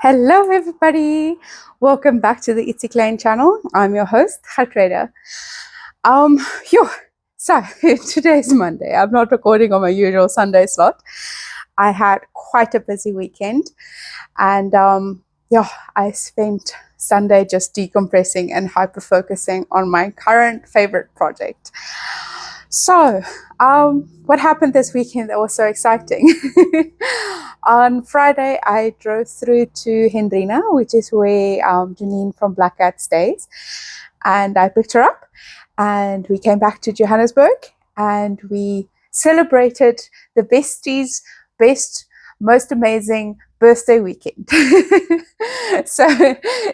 Hello everybody, welcome back to the Ietsie Klein channel. I'm your host, Jethro. So today's Monday. I'm not recording on my usual Sunday slot. I had quite a busy weekend and I spent Sunday just decompressing and hyper focusing on my current favorite project. So, what happened this weekend that was so exciting? On Friday, I drove through to Hendrina, which is where Janine from Black Cat stays, and I picked her up, and we came back to Johannesburg, and we celebrated the besties' best, most amazing birthday weekend. So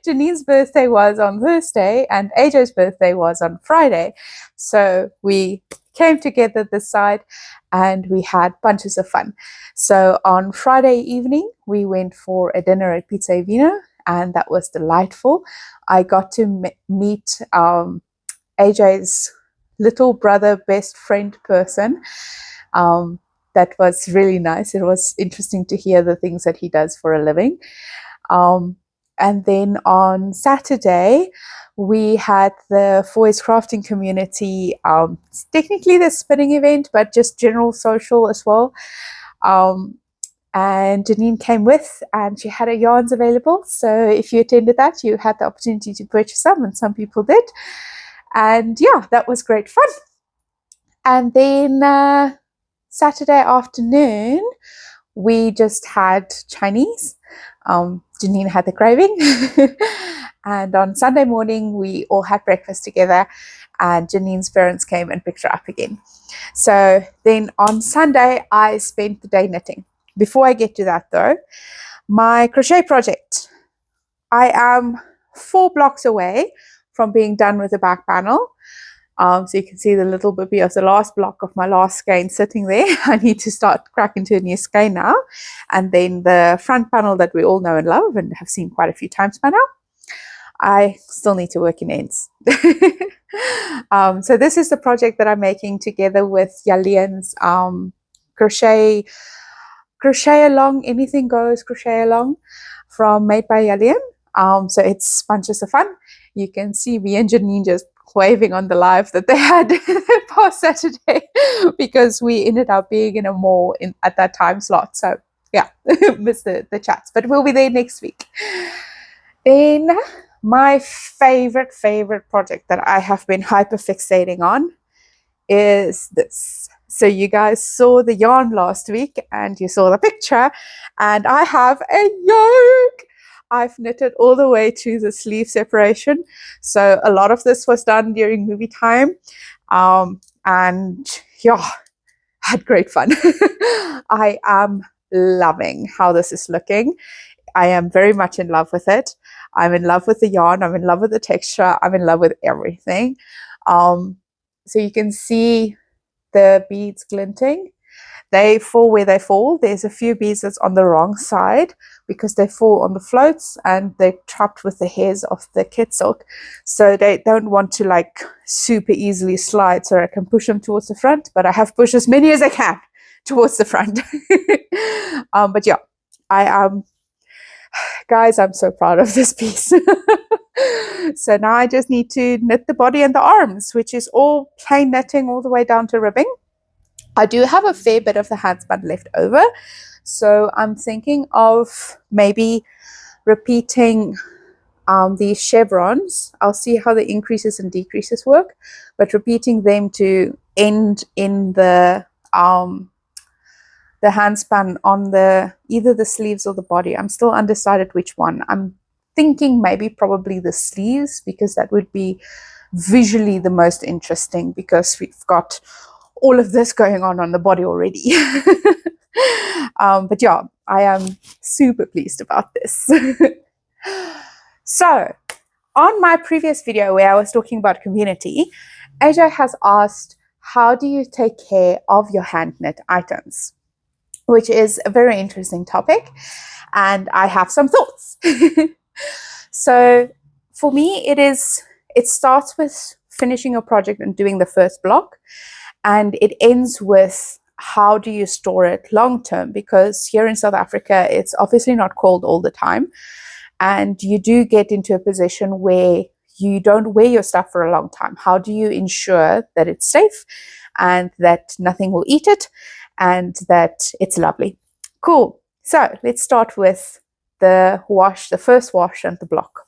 Janine's birthday was on Thursday and AJ's birthday was on Friday. So we came together this side and we had bunches of fun. So on Friday evening, we went for a dinner at Pizza e Vino, and that was delightful. I got to meet AJ's little brother, best friend person. That was really nice. It was interesting to hear the things that he does for a living. And then on Saturday, we had the Foy's Crafting Community, technically the spinning event, but just general social as well. And Janine came with, and she had her yarns available. So if you attended that, you had the opportunity to purchase some, and some people did. And yeah, that was great fun. And then Saturday afternoon, we just had Chinese. Janine had the craving. And on Sunday morning, we all had breakfast together, and Janine's parents came and picked her up again. So then on Sunday, I spent the day knitting. Before I get to that though, my crochet project. I am 4 blocks away from being done with the back panel. So you can see the little bibby of the last block of my last skein sitting there. I need to start cracking to a new skein now. And then the front panel that we all know and love and have seen quite a few times by now. I still need to work in ends. So this is the project that I'm making together with Yalian's crochet along, anything goes crochet along from Made by Yalian. So it's bunches of fun. You can see me and Janine just waving on the live that they had past Saturday because we ended up being in a mall at that time slot. So yeah, missed the chats, but we'll be there next week. Then my favorite project that I have been hyper fixating on is this. So you guys saw the yarn last week and you saw the picture, and I have a yoke. I've knitted all the way to the sleeve separation. So a lot of this was done during movie time. And yeah, had great fun. I am loving how this is looking. I am very much in love with it. I'm in love with the yarn. I'm in love with the texture. I'm in love with everything. So you can see the beads glinting. They fall where they fall. There's a few beads that's on the wrong side because they fall on the floats and they're trapped with the hairs of the kit silk. So they don't want to like super easily slide, so I can push them towards the front, but I have pushed as many as I can towards the front. But yeah, I am, guys, I'm so proud of this piece. So now I just need to knit the body and the arms, which is all plain knitting all the way down to ribbing. I do have a fair bit of the handspun left over, so I'm thinking of maybe repeating these chevrons. I'll see how the increases and decreases work, but repeating them to end in the handspun on the either the sleeves or the body. I'm still undecided which one. I'm thinking maybe probably the sleeves, because that would be visually the most interesting, because we've got all of this going on the body already. But yeah, I am super pleased about this. So on my previous video where I was talking about community, AJ has asked, how do you take care of your hand knit items? Which is a very interesting topic, and I have some thoughts. So for me, it starts with finishing a project and doing the first block, and it ends with how do you store it long term? Because here in South Africa, it's obviously not cold all the time. And you do get into a position where you don't wear your stuff for a long time. How do you ensure that it's safe and that nothing will eat it and that it's lovely? Cool. So let's start with the first wash and the block.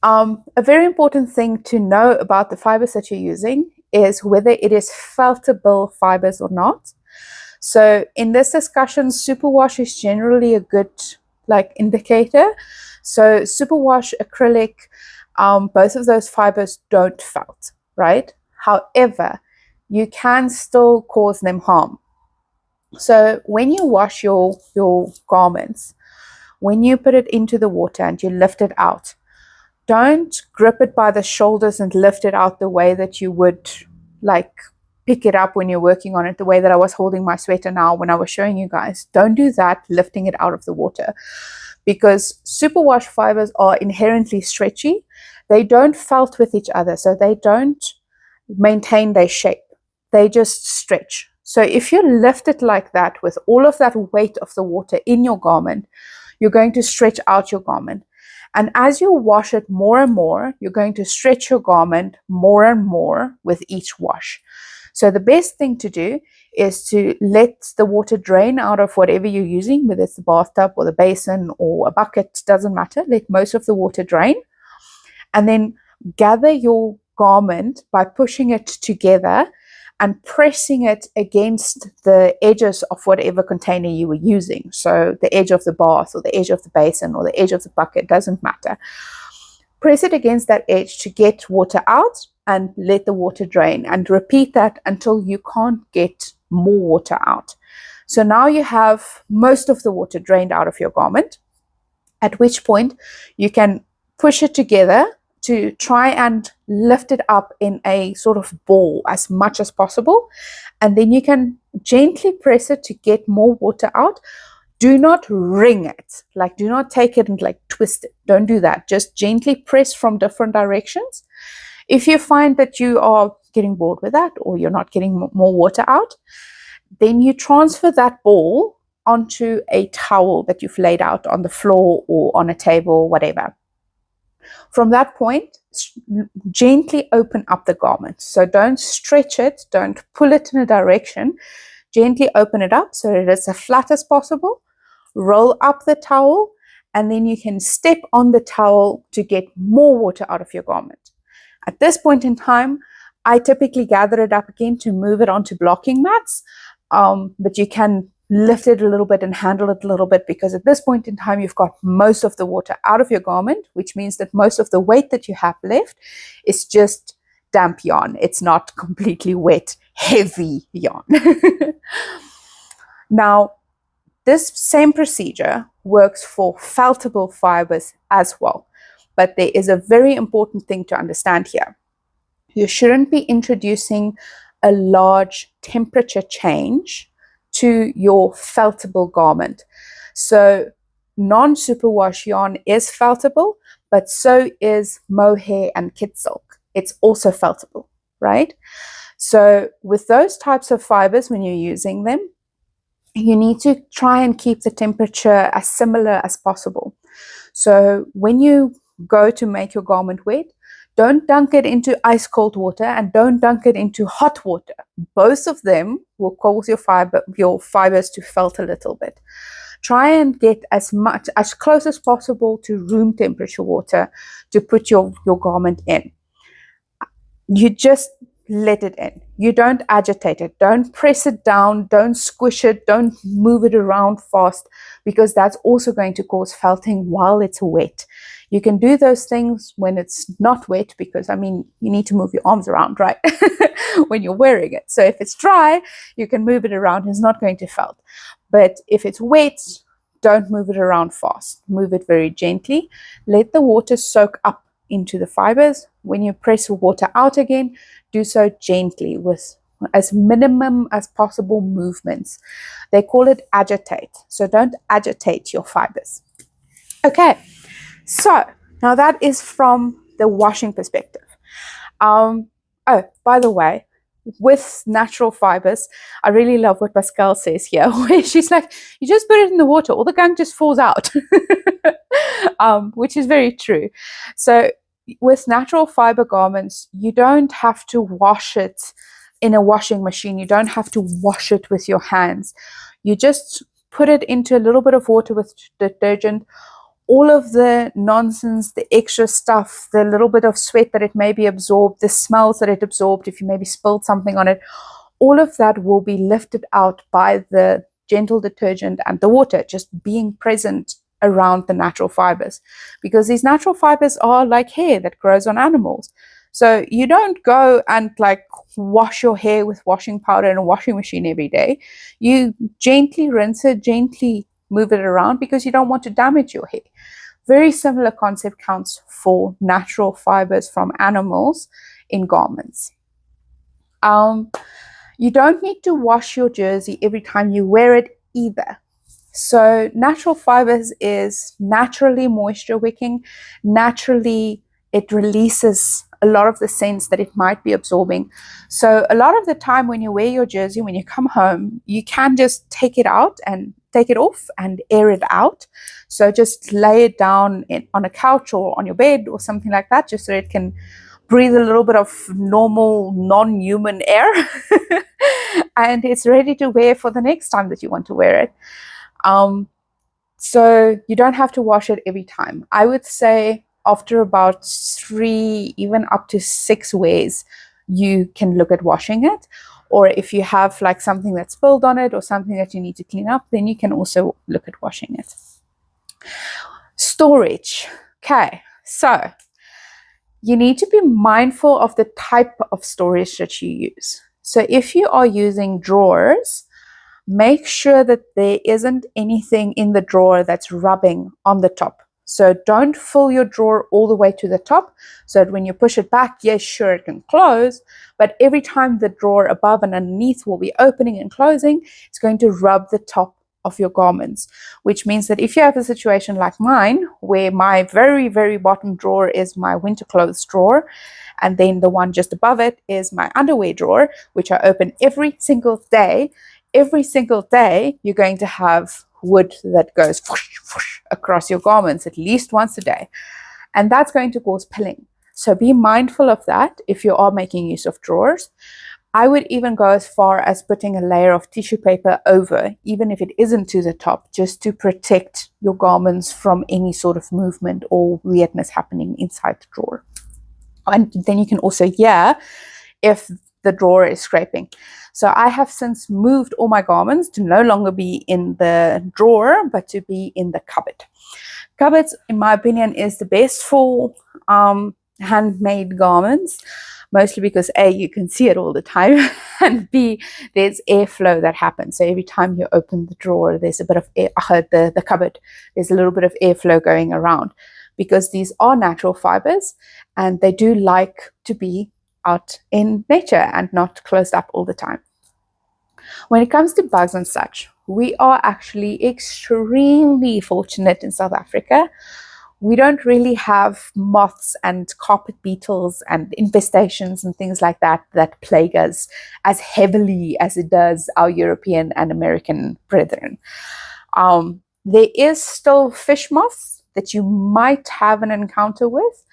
A very important thing to know about the fibers that you're using is whether it is feltable fibers or not. So in this discussion, superwash is generally a good indicator. So superwash, acrylic, both of those fibers don't felt, right? However, you can still cause them harm. So when you wash your garments, when you put it into the water and you lift it out, don't grip it by the shoulders and lift it out the way that you would pick it up when you're working on it, the way that I was holding my sweater now when I was showing you guys. Don't do that, lifting it out of the water, because superwash fibers are inherently stretchy. They don't felt with each other, so they don't maintain their shape. They just stretch. So if you lift it like that with all of that weight of the water in your garment, you're going to stretch out your garment. And as you wash it more and more, you're going to stretch your garment more and more with each wash. So the best thing to do is to let the water drain out of whatever you're using, whether it's the bathtub or the basin or a bucket, doesn't matter. Let most of the water drain. And then gather your garment by pushing it together and pressing it against the edges of whatever container you were using. So the edge of the bath or the edge of the basin or the edge of the bucket, doesn't matter. Press it against that edge to get water out and let the water drain, and repeat that until you can't get more water out. So now you have most of the water drained out of your garment, at which point you can push it together to try and lift it up in a sort of ball as much as possible. And then you can gently press it to get more water out. Do not wring it. Do not take it and twist it. Don't do that. Just gently press from different directions. If you find that you are getting bored with that, or you're not getting more water out, then you transfer that ball onto a towel that you've laid out on the floor or on a table, whatever. From that point, gently open up the garment. So don't stretch it, don't pull it in a direction. Gently open it up so that it's as flat as possible. Roll up the towel, and then you can step on the towel to get more water out of your garment. At this point in time, I typically gather it up again to move it onto blocking mats, but you can lift it a little bit and handle it a little bit, because at this point in time, you've got most of the water out of your garment, which means that most of the weight that you have left is just damp yarn. It's not completely wet, heavy yarn. Now, this same procedure works for feltable fibers as well. But there is a very important thing to understand here. You shouldn't be introducing a large temperature change to your feltable garment. So non-superwash yarn is feltable, but so is mohair and kid silk. It's also feltable, right? So with those types of fibers, when you're using them, you need to try and keep the temperature as similar as possible. So when you go to make your garment wet, don't dunk it into ice cold water and don't dunk it into hot water. Both of them will cause your fibers to felt a little bit. Try and get as close as possible to room temperature water to put your garment in. You just let it in. You don't agitate it. Don't press it down. Don't squish it. Don't move it around fast, because that's also going to cause felting while it's wet. You can do those things when it's not wet, because, you need to move your arms around, right? when you're wearing it. So if it's dry, you can move it around. It's not going to felt. But if it's wet, don't move it around fast. Move it very gently. Let the water soak up into the fibers. When you press the water out again, do so gently with as minimum as possible movements. They call it agitate. So don't agitate your fibers. Okay, so now that is from the washing perspective. By the way, with natural fibers, I really love what Pascal says here, where she's like, you just put it in the water, all the gunk just falls out, which is very true. So with natural fiber garments, you don't have to wash it in a washing machine. You don't have to wash it with your hands. You just put it into a little bit of water with detergent. All of the nonsense, the extra stuff, the little bit of sweat that it maybe absorbed, the smells that it absorbed, if you maybe spilled something on it, all of that will be lifted out by the gentle detergent and the water just being present around the natural fibers. Because these natural fibers are like hair that grows on animals. So you don't go and like wash your hair with washing powder in a washing machine every day. You gently rinse it, gently move it around, because you don't want to damage your hair. Very similar concept counts for natural fibers from animals in garments. You don't need to wash your jersey every time you wear it either. So natural fibers is naturally moisture wicking. Naturally, it releases a lot of the scents that it might be absorbing. So a lot of the time when you wear your jersey, when you come home, you can just take it out and take it off and air it out. So just lay it down on a couch or on your bed or something like that, just so it can breathe a little bit of normal, non-human air. And it's ready to wear for the next time that you want to wear it. So you don't have to wash it every time. I would say after about 3, even up to 6 wears, you can look at washing it. Or if you have like something that's spilled on it or something that you need to clean up, then you can also look at washing it. Storage. Okay, so you need to be mindful of the type of storage that you use. So if you are using drawers, make sure that there isn't anything in the drawer that's rubbing on the top. So don't fill your drawer all the way to the top, so that when you push it back, yes, sure, it can close, but every time the drawer above and underneath will be opening and closing, it's going to rub the top of your garments, which means that if you have a situation like mine, where my very, very bottom drawer is my winter clothes drawer, and then the one just above it is my underwear drawer, which I open every single day, you're going to have wood that goes whoosh, whoosh across your garments at least once a day. And that's going to cause pilling. So be mindful of that if you are making use of drawers. I would even go as far as putting a layer of tissue paper over, even if it isn't to the top, just to protect your garments from any sort of movement or weirdness happening inside the drawer. And then you can also hear if the drawer is scraping. So I have since moved all my garments to no longer be in the drawer, but to be in the cupboard. Cupboards, in my opinion, is the best for handmade garments, mostly because A, you can see it all the time, and B, there's airflow that happens. So every time you open the drawer, there's a bit of air, the cupboard, there's a little bit of airflow going around, because these are natural fibers and they do like to be out in nature and not closed up all the time. When it comes to bugs and such, we are actually extremely fortunate in South Africa. We don't really have moths and carpet beetles and infestations and things like that that plague us as heavily as it does our European and American brethren. There is still fish moths that you might have an encounter with,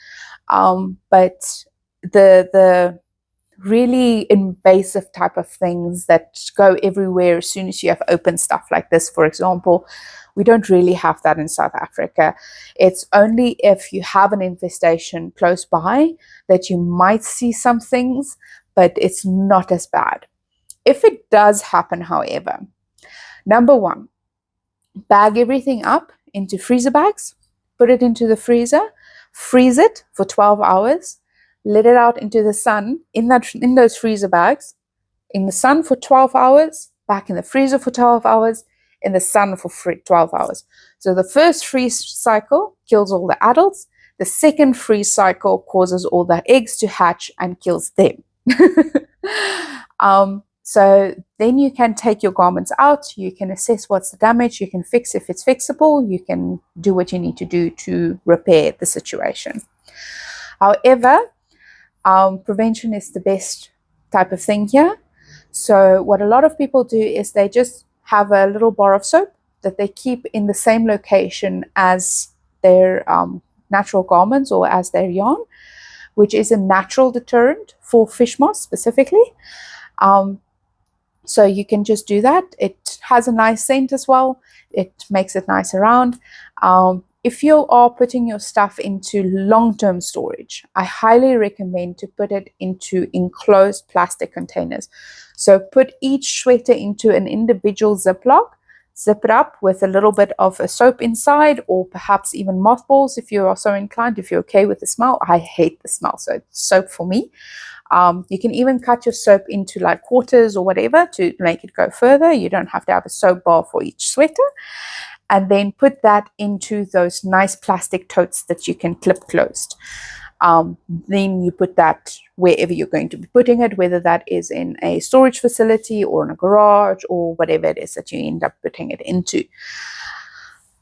but the really invasive type of things that go everywhere as soon as you have open stuff like this, for example, we don't really have that in South Africa. It's only if you have an infestation close by that you might see some things, but it's not as bad. If it does happen, however, number one, bag everything up into freezer bags, put it into the freezer, freeze it for 12 hours, let it out into the sun in those freezer bags, in the sun for 12 hours, back in the freezer for 12 hours, in the sun for 12 hours. So the first freeze cycle kills all the adults. The second freeze cycle causes all the eggs to hatch and kills them. So then you can take your garments out, you can assess what's the damage, you can fix if it's fixable, you can do what you need to do to repair the situation. However, prevention is the best type of thing here. So what a lot of people do is they just have a little bar of soap that they keep in the same location as their natural garments or as their yarn, which is a natural deterrent for fish moths specifically. So you can just do that. It has a nice scent as well. It makes it nice around. If you are putting your stuff into long-term storage, I highly recommend to put it into enclosed plastic containers. So put each sweater into an individual Ziploc, zip it up with a little bit of a soap inside, or perhaps even mothballs if you are so inclined, if you're okay with the smell. I hate the smell, so it's soap for me. You can even cut your soap into like quarters or whatever to make it go further. You don't have to have a soap bar for each sweater. And then put that into those nice plastic totes that you can clip closed. Then you put that wherever you're going to be putting it, whether that is in a storage facility or in a garage or whatever it is that you end up putting it into.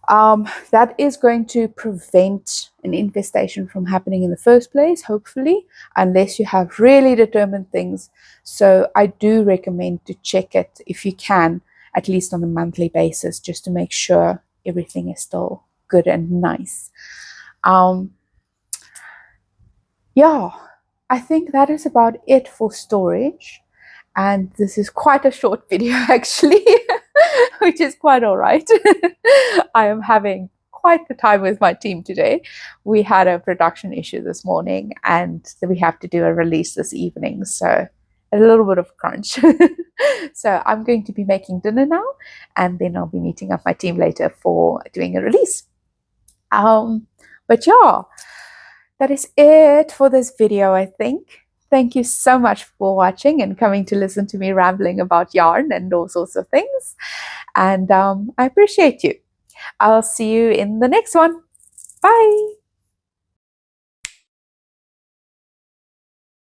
That is going to prevent an infestation from happening in the first place, hopefully, unless you have really determined things. So I do recommend to check it if you can, at least on a monthly basis, just to make sure everything is still good and nice. Yeah, I think that is about it for storage. And this is quite a short video actually, which is quite all right. I am having quite the time with my team today. We had a production issue this morning and we have to do a release this evening. So a little bit of crunch. So I'm going to be making dinner now, and then I'll be meeting up my team later for doing a release. But yeah, that is it for this video, I think. Thank you so much for watching and coming to listen to me rambling about yarn and all sorts of things. And I appreciate you. I'll see you in the next one. Bye.